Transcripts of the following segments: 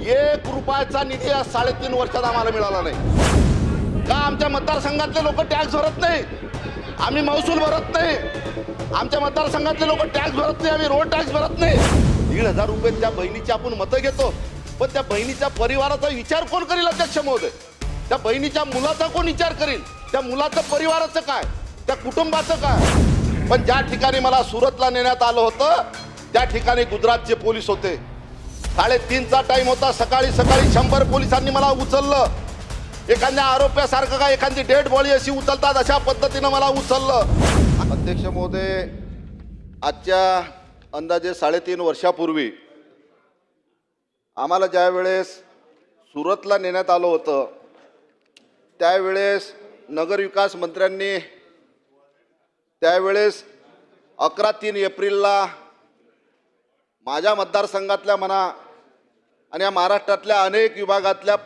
₹1 निधी या 3.5 वर्षात आम्हाला मिळाला नाही का? आमच्या मतदारसंघातले लोक टॅक्स भरत नाही, आम्ही महसूल भरत नाही, आमच्या मतदारसंघातले लोक टॅक्स भरत नाही, आम्ही रोड टॅक्स भरत नाही। ₹1,500 त्या बहिणीची आपण मतं घेतो, पण त्या बहिणीच्या परिवाराचा विचार कोण करील अध्यक्ष महोदय? त्या बहिणीच्या मुलाचा कोण विचार करील? त्या मुलाचं परिवाराचं काय, त्या कुटुंबाचं काय? पण ज्या ठिकाणी मला सुरतला नेण्यात आलं होतं त्या ठिकाणी गुजरातचे पोलीस होते। 3:30चा टाइम होता, सकाळी 100 पोलिसांनी मला उचललं। एखाद्या आरोप्यासारखं का एखादी डेड बॉडी अशी उचलतात अशा पद्धतीनं मला उचललं। अध्यक्ष महोदय, आजच्या अंदाजे 3.5 वर्षापूर्वी आम्हाला ज्या वेळेस सुरतला नेण्यात आलं होतं त्यावेळेस नगरविकास मंत्र्यांनी त्यावेळेस 11-3 एप्रिलला माझ्या मतदारसंघातल्या म्हणा आणि या महाराष्ट्रातल्या अनेक विभागातल्या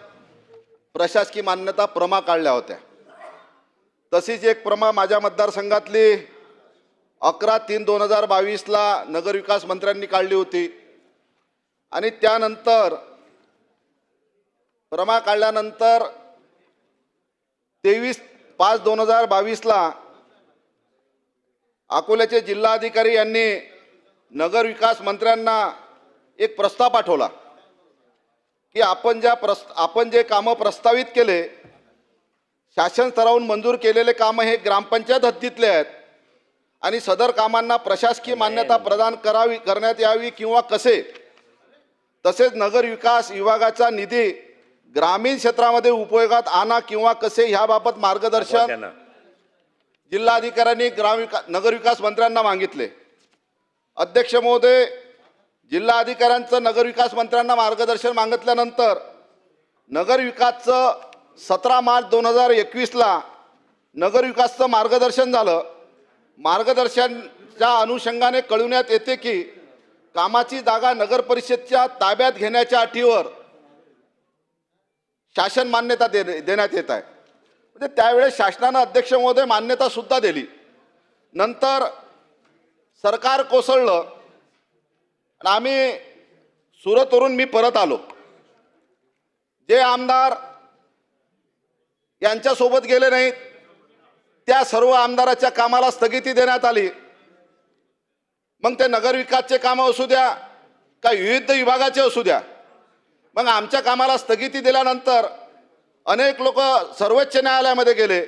प्रशासकीय मान्यता प्रमा काढल्या होत्या। तशीच एक प्रमा माझ्या मतदारसंघातली 11/3/2022ला नगरविकास मंत्र्यांनी काढली होती आणि त्यानंतर प्रमा काढल्यानंतर 23/5/2022ला अकोल्याचे जिल्हाधिकारी यांनी नगरविकास मंत्र्यांना एक प्रस्ताव पाठवला की आपण जे कामं प्रस्तावित केले, शासन स्तरावरून मंजूर केलेले कामं हे ग्रामपंचायत हद्दीतले आहेत आणि सदर कामांना प्रशासकीय मान्यता प्रदान करण्यात यावी किंवा कसे, तसेच नगरविकास विभागाचा निधी ग्रामीण क्षेत्रामध्ये उपयोगात आणा किंवा कसे ह्याबाबत मार्गदर्शन जिल्हाधिकाऱ्यांनी नगरविकास मंत्र्यांना मागितले। अध्यक्ष महोदय, जिल्हाधिकाऱ्यांचं नगरविकास मंत्र्यांना मार्गदर्शन मागितल्यानंतर नगरविकासचं 17 मार्च 2021ला नगरविकासचं मार्गदर्शन झालं। मार्गदर्शनाच्या अनुषंगाने कळविण्यात येते की कामाची जागा नगर परिषदेच्या ताब्यात घेण्याच्या अटीवर शासन मान्यता देण्यात येत आहे। म्हणजे त्यावेळेस शासनानं अध्यक्ष महोदय मान्यता सुद्धा दिली। नंतर सरकार कोसळलं आणि आम्ही सुरतवरून मी परत आलो। जे आमदार यांच्यासोबत गेले नाहीत त्या सर्व आमदाराच्या कामाला स्थगिती देण्यात आली। मग ते नगरविकासचे कामं असू द्या का विविध विभागाचे असू द्या, मग आमच्या कामाला स्थगिती दिल्यानंतर अनेक लोक सर्वोच्च न्यायालयामध्ये गेले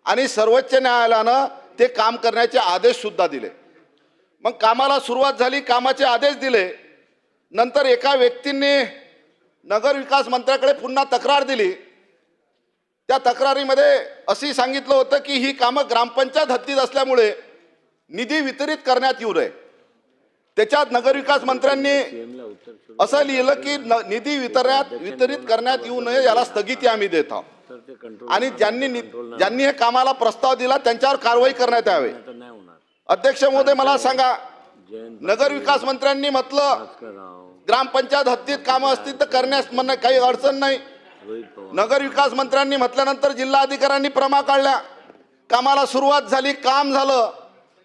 आणि सर्वोच्च न्यायालयानं ते काम करण्याचे आदेश सुद्धा दिले। मग कामाला सुरुवात झाली, कामाचे आदेश दिले। नंतर एका व्यक्तींनी नगरविकास मंत्र्याकडे पुन्हा तक्रार दिली। त्या तक्रारीमध्ये असे सांगितलं होतं की ही कामं ग्रामपंचायत हद्दीत असल्यामुळे निधी वितरित करण्यात येऊ नये। त्याच्यात नगरविकास मंत्र्यांनी असं लिहिलं की निधी वितरित करण्यात येऊ नये, याला स्थगिती आम्ही देत आहोत आणि ज्यांनी हे कामाला प्रस्ताव दिला त्यांच्यावर कारवाई करण्यात यावी। अध्यक्ष महोदय, मला सांगा, नगरविकास मंत्र्यांनी म्हटलं ग्रामपंचायत हद्दीत कामं असतील तर करण्यास म्हणणं काही अडचण नाही। नगरविकास मंत्र्यांनी म्हटल्यानंतर जिल्हाधिकाऱ्यांनी प्रमा काढल्या, कामाला सुरुवात झाली, काम झालं।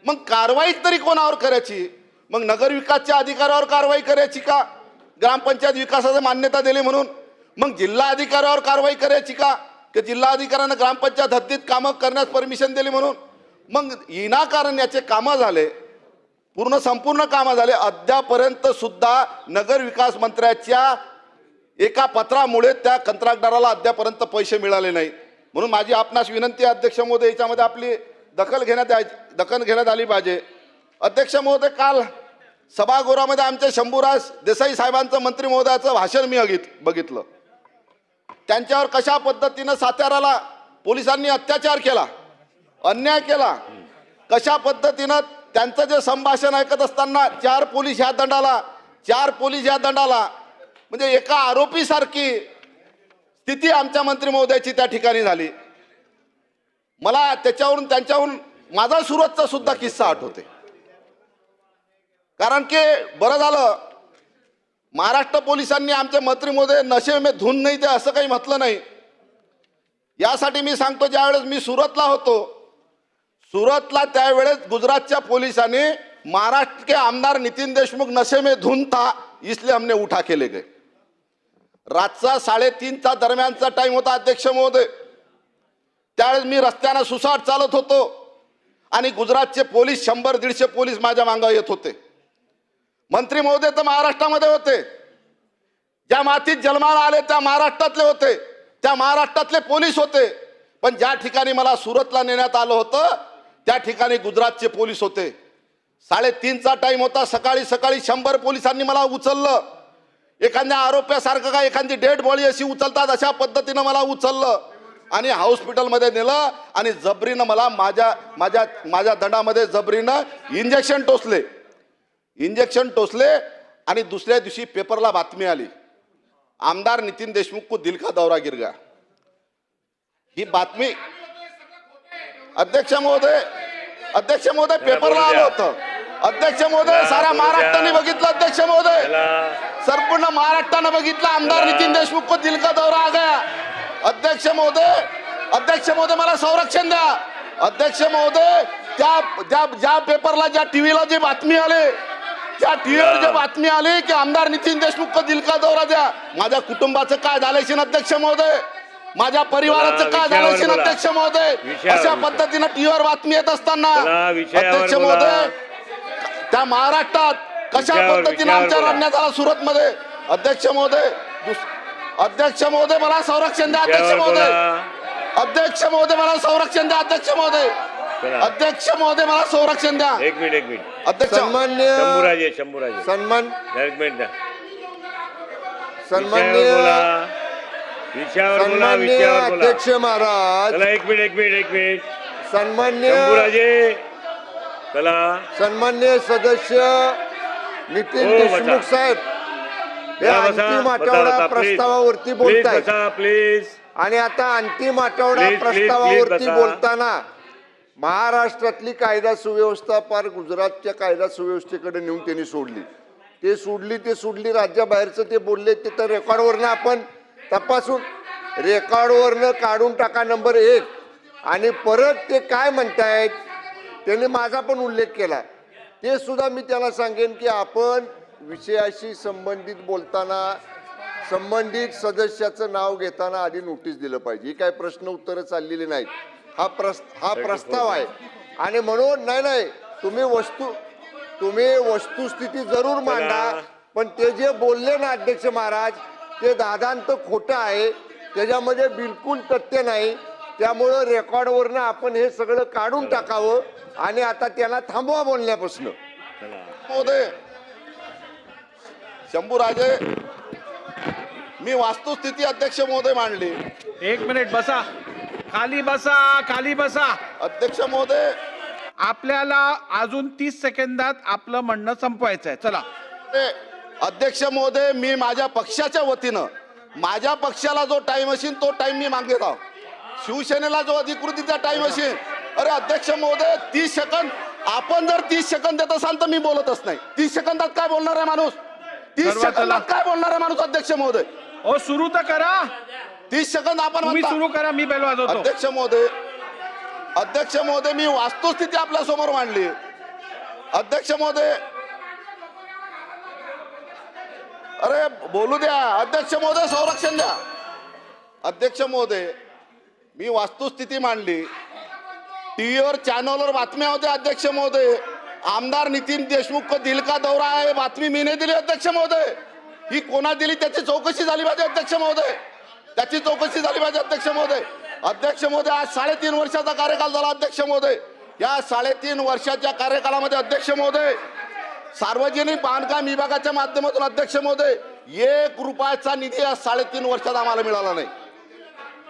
मग कारवाई तरी कोणावर करायची? मग नगरविकासच्या अधिकाऱ्यावर कारवाई करायची का ग्रामपंचायत विकासाची मान्यता दिली म्हणून? मग जिल्हाधिकाऱ्यावर कारवाई करायची का की जिल्हाधिकाऱ्यानं ग्रामपंचायत हद्दीत कामं करण्यास परमिशन दिली म्हणून? मग विनाकारण याचे कामं झाले, संपूर्ण कामं झाले। अद्यापर्यंत सुद्धा नगरविकास मंत्र्याच्या एका पत्रामुळे त्या कंत्राटदाराला अद्यापर्यंत पैसे मिळाले नाही। म्हणून माझी आपणास विनंती आहे अध्यक्ष महोदय, याच्यामध्ये आपली दखल घेण्यात आली पाहिजे। अध्यक्ष महोदय, काल सभागृहामध्ये आमचे शंभूराज देसाई साहेबांचं मंत्री महोदयाचं भाषण मी बघितलं। त्यांच्यावर कशा पद्धतीनं साताऱ्याला पोलिसांनी अत्याचार केला, अन्याय केला, कशा पद्धतीनं त्यांचं जे संभाषण ऐकत असताना 4 पोलीस ह्या दंडाला म्हणजे एका आरोपीसारखी स्थिती आमच्या मंत्री महोदयाची त्या ठिकाणी झाली। मला त्यांच्याहून माझा सुरतचा सुद्धा किस्सा आठवते। कारण की बरं झालं महाराष्ट्र पोलिसांनी आमचे मंत्री महोदय नशे में धुन नाही ते असं काही म्हटलं नाही। यासाठी मी सांगतो, ज्यावेळेस मी सुरतला होतो, सुरतला त्यावेळेस गुजरातच्या पोलिसांनी महाराष्ट्र के आमदार नितिन देशमुख नशे में धुन था इसलिए हमने उठा के ले गए। रातचा 3:30चा दरम्यानचा टाइम होता अध्यक्ष महोदय. त्यावेळेस मी रस्त्यानं सुसाट चालत होतो आणि गुजरातचे पोलीस 100-150 पोलीस माझ्या मागं येत होते. मंत्री महोदय तर महाराष्ट्रामध्ये होते, ज्या मातीत जन्माला आले त्या महाराष्ट्रातले होते, त्या महाराष्ट्रातले पोलीस होते. पण ज्या ठिकाणी मला सुरतला नेण्यात आलं होतं त्या ठिकाणी गुजरातचे पोलीस होते. 3:30चा टाइम होता. सकाळी 100 पोलिसांनी मला उचललं. एखाद्या आरोप्यासारखं का एखादी डेड बॉडी अशी उचलतात अशा पद्धतीनं मला उचललं आणि हॉस्पिटलमध्ये नेलं आणि जबरीनं मला माझ्या दंडामध्ये जबरीनं इंजेक्शन टोचले आणि दुसऱ्या दिवशी पेपरला बातमी आली, आमदार नितीन देशमुख को दिल का दौरा गिर गया. ही बातमी अध्यक्ष महोदय पेपरला आलं होतं. अध्यक्ष महोदय सारा महाराष्ट्राने बघितलं. अध्यक्ष महोदय संपूर्ण महाराष्ट्रानं बघितलं, आमदार नितीन देशमुख को दिल का दौरा आ गया. अध्यक्ष महोदय मला संरक्षण द्या. अध्यक्ष महोदय ज्या पेपरला ज्या टीव्हीला जी बातमी आली, त्या टीव्हीवर जी बातमी आली की आमदार नितीन देशमुख को दिल का दौरा द्या, माझ्या कुटुंबाचं काय झालं अध्यक्ष महोदय, माझ्या परिवाराचं काय झालं अध्यक्ष महोदय. अशा पद्धतीनं टीव्हीवर बातमी येत असताना अध्यक्ष महोदय त्या महाराष्ट्रात कशा पद्धतीने आमच्यावर अन्याय झाला सुरतमध्ये. अध्यक्ष महोदय मला संरक्षण द्या. अध्यक्ष महोदय मला संरक्षण द्या. अध्यक्ष महोदय मला संरक्षण द्या. एक मिनिट अध्यक्ष शंभूराजे सन्मान्य अध्यक्ष महाराज, चला एक मिनिट सन्मान्य सदस्य नितीन देशमुख साहेब हे अंतिम आठवडा प्रस्तावावरती बोलतायत प्लीज. आणि आता अंतिम आठवडा प्रस्तावावरती बोलताना महाराष्ट्रातली कायदा सुव्यवस्था पार गुजरातच्या कायदा सुव्यवस्थेकडे नेऊन त्यांनी सोडली. राज्याबाहेरचं ते बोलले ते तर रेकॉर्डवरनं आपण तपासून रेकॉर्डवरनं काढून टाका नंबर 1. आणि परत ते काय म्हणतायत त्यांनी माझा पण उल्लेख केला, ते सुद्धा मी त्याला सांगेन की आपण विषयाशी संबंधित बोलताना संबंधित सदस्याचं नाव घेताना आधी नोटीस दिलं पाहिजे. ही काय प्रश्न उत्तरं चाललेली नाहीत. हा प्रस्ताव आहे आणि म्हणून नाही तुम्ही वस्तुस्थिती जरूर मांडा, पण ते जे बोलले ना अध्यक्ष महाराज ते दादांत खोटं आहे, त्याच्यामध्ये बिलकुल तथ्य नाही. त्यामुळं रेकॉर्डवरनं आपण हे सगळं काढून टाकावं आणि आता त्याला थांबवा बोलण्यापासून. महोदय शंभूराजे मी वास्तुस्थिती अध्यक्ष महोदय मांडली. एक मिनिट बसा, खाली बसा. अध्यक्ष महोदय आपल्याला अजून 30 सेकंदात आपलं म्हणणं संपवायचं आहे. चला अध्यक्ष महोदय, मी माझ्या पक्षाच्या वतीनं माझ्या पक्षाला जो टाइम असेल तो टाइम मी मागत आहो. शिवसेनेला जो अधिकृतीचा टाइम असेल, अरे अध्यक्ष महोदय 30 सेकंद आपण जर 30 सेकंद देत असाल तर मी बोलतच नाही. 30 सेकंदात काय बोलणार आहे माणूस? 30 सेकंदात काय बोलणार आहे माणूस? अध्यक्ष महोदय सुरू तर करा. 30 सेकंद आपण सुरू करा, मी बेल वाजवतो. अध्यक्ष महोदय मी वास्तुस्थिती आपल्या समोर मांडली. अध्यक्ष महोदय अरे बोलू द्या. अध्यक्ष महोदय संरक्षण द्या. अध्यक्ष महोदय मी वास्तुस्थिती मांडली. टीव्हीवर चॅनलवर बातम्या होत्या. अध्यक्ष महोदय आमदार नितीन देशमुख को दिल का दौरा आहे, बातमी मी नाही दिली. अध्यक्ष महोदय ही कोणा दिली त्याची चौकशी झाली पाहिजे. अध्यक्ष महोदय त्याची चौकशी झाली पाहिजे. अध्यक्ष महोदय आज 3.5 वर्षाचा कार्यकाल झाला. अध्यक्ष महोदय या 3.5 वर्षाच्या कार्यकालामध्ये अध्यक्ष महोदय सार्वजनिक बांधकाम विभागाच्या माध्यमातून अध्यक्ष महोदय 1 रुपयाचा निधी या 3.5 वर्षात आम्हाला मिळाला नाही.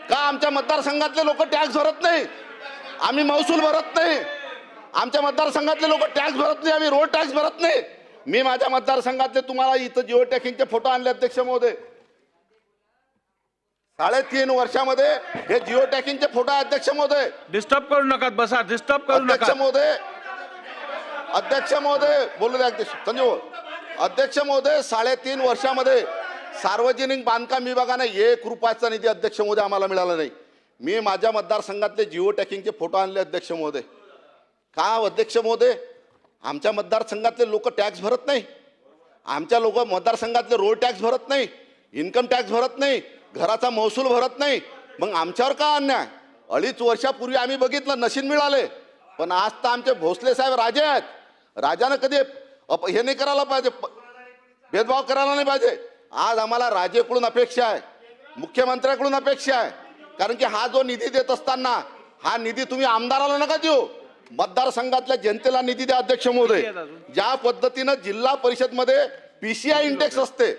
का आमच्या मतदारसंघातले लोक टॅक्स भरत नाही, आम्ही महसूल भरत नाही. आमच्या मतदारसंघातले लोक टॅक्स भरत नाही, आम्ही रोड टॅक्स भरत नाही. मी माझ्या मतदारसंघातले तुम्हाला इथं जिओ टॅकिंगचे फोटो आणले. अध्यक्ष महोदय 3.5 वर्षामध्ये हे जिओ टॅकिंगचे फोटो आहे. अध्यक्ष महोदय डिस्टर्ब करू नका, बसा. डिस्टर्ब करू नका. अध्यक्ष महोदय बोलू द्या. संजय अध्यक्ष महोदय 3.5 वर्षामध्ये सार्वजनिक बांधकाम विभागाने 1 रुपयाचा निधी अध्यक्ष महोदय आम्हाला मिळाला नाही. मी माझ्या मतदारसंघातले जिओ टॅकिंगचे फोटो आणले. अध्यक्ष महोदय का अध्यक्ष महोदय आमच्या मतदारसंघातले लोक टॅक्स भरत नाही, आमच्या मतदारसंघातले रोड टॅक्स भरत नाही. इन्कम टॅक्स भरत नाही, घराचा महसूल भरत नाही, मग आमच्यावर का अन्याय? 2.5 वर्षापूर्वी आम्ही बघितलं, नशीब मिळाले, पण आज तर आमचे भोसले साहेब राजे आहेत. राजानं कधी हे नाही करायला पाहिजे, भेदभाव करायला नाही पाहिजे. आज आम्हाला राजेकडून अपेक्षा आहे, मुख्यमंत्र्याकडून अपेक्षा आहे, कारण की हा जो निधी देत असताना हा निधी तुम्ही आमदाराला नका देऊ, मतदारसंघातल्या जनतेला निधी द्या. अध्यक्ष महोदय, ज्या पद्धतीनं जिल्हा परिषदमध्ये पीसीआय इंडेक्स असते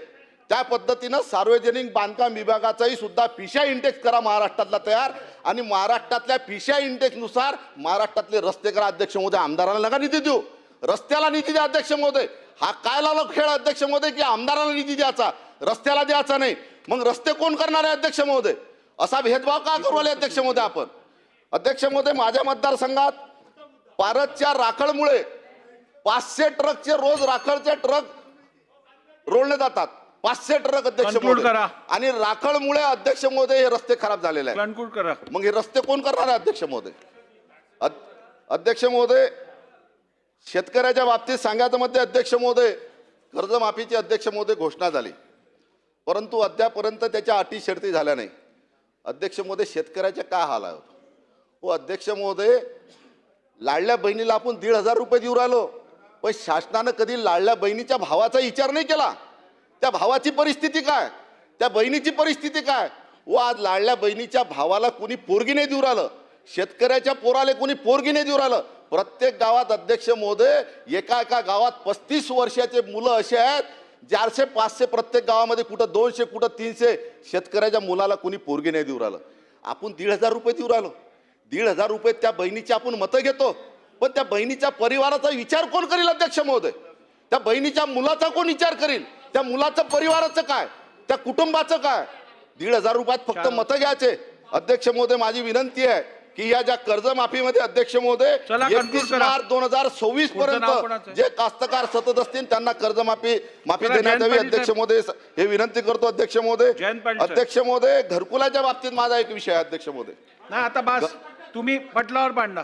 त्या पद्धतीनं सार्वजनिक बांधकाम विभागाचाही सुद्धा पीसीआय इंडेक्स करा महाराष्ट्रातला तयार, आणि महाराष्ट्रातल्या पीसीआय इंडेक्स नुसार महाराष्ट्रातले रस्ते करा. अध्यक्ष महोदय, आमदाराला नका निधी देऊ, रस्त्याला निधी द्या. अध्यक्ष महोदय, हा काय लालो खेळ अध्यक्ष महोदय की आमदाराला निधी द्यायचा, रस्त्याला द्यायचा नाही? मग रस्ते कोण करणार आहे अध्यक्ष महोदय? असा भेदभाव का करू आले अध्यक्ष महोदय आपण? अध्यक्ष महोदय, माझ्या मतदारसंघात पारदच्या राखळमुळे 500 ट्रकचे रोज राखळचे ट्रक रोडले जातात, 500 ट्रक अध्यक्ष Conclude महोदय, करा. आणि राखळमुळे अध्यक्ष महोदय हे रस्ते खराब झालेले आहेत. कन्क्लूड करा. मग हे रस्ते कोण करणार आहे अध्यक्ष महोदय? अध्यक्ष महोदय, शेतकऱ्याच्या बाबतीत सांगायचं मध्ये अध्यक्ष महोदय, कर्जमाफीची अध्यक्ष महोदय घोषणा झाली, परंतु अद्यापर्यंत त्याच्या अटी शर्ती झाल्या नाही. अध्यक्ष महोदय, शेतकऱ्याचे काय हाल आहे हो अध्यक्ष महोदय? लाडल्या बहिणीला आपण 1,500 रुपये देऊ राहिलो, पण शासनानं कधी लाडल्या बहिणीच्या भावाचा विचार नाही केला. त्या भावाची परिस्थिती काय, त्या बहिणीची परिस्थिती काय? व आज लाडल्या बहिणीच्या भावाला कोणी पोरगी नाही देऊ राहिलं, शेतकऱ्याच्या पोराला कोणी पोरगी नाही देऊ राहिलं. प्रत्येक गावात अध्यक्ष महोदय, एका एका गावात 35 वर्षाचे मुलं असे आहेत, 400-500 प्रत्येक गावामध्ये, कुठं 200 कुठं 300 शेतकऱ्याच्या मुलाला कोणी पोरगी नाही देऊ राहिलं. आपण 1,500 रुपये देऊ राहिलो, 1,500 रुपये त्या बहिणीची आपण मतं घेतो, पण त्या बहिणीच्या परिवाराचा विचार कोण करील अध्यक्ष महोदय? त्या बहिणीच्या मुलाचा कोण विचार करील? त्या मुलाचं परिवाराचं काय, त्या कुटुंबाचं काय? 1,500 रुपयात फक्त मतं घ्यायचे. अध्यक्ष महोदय, माझी विनंती आहे की या ज्या कर्जमाफीमध्ये अध्यक्ष महोदय, चला, 31 मार्च 2024 पुढचं नाव पर्यंत कोणाचं? जे कास्तकार सतत असतील त्यांना कर्जमाफी चला, देण्यात जयंत यावी. पाटील अध्यक्ष साहेब. महोदय, हे विनंती करतो अध्यक्ष महोदय. जयंत पाटील साहेब. अध्यक्ष महोदय, घरकुलाच्या बाबतीत माझा एक विषय आहे अध्यक्ष महोदय. नाही आता बस, तुम्ही पटलावर पाडला.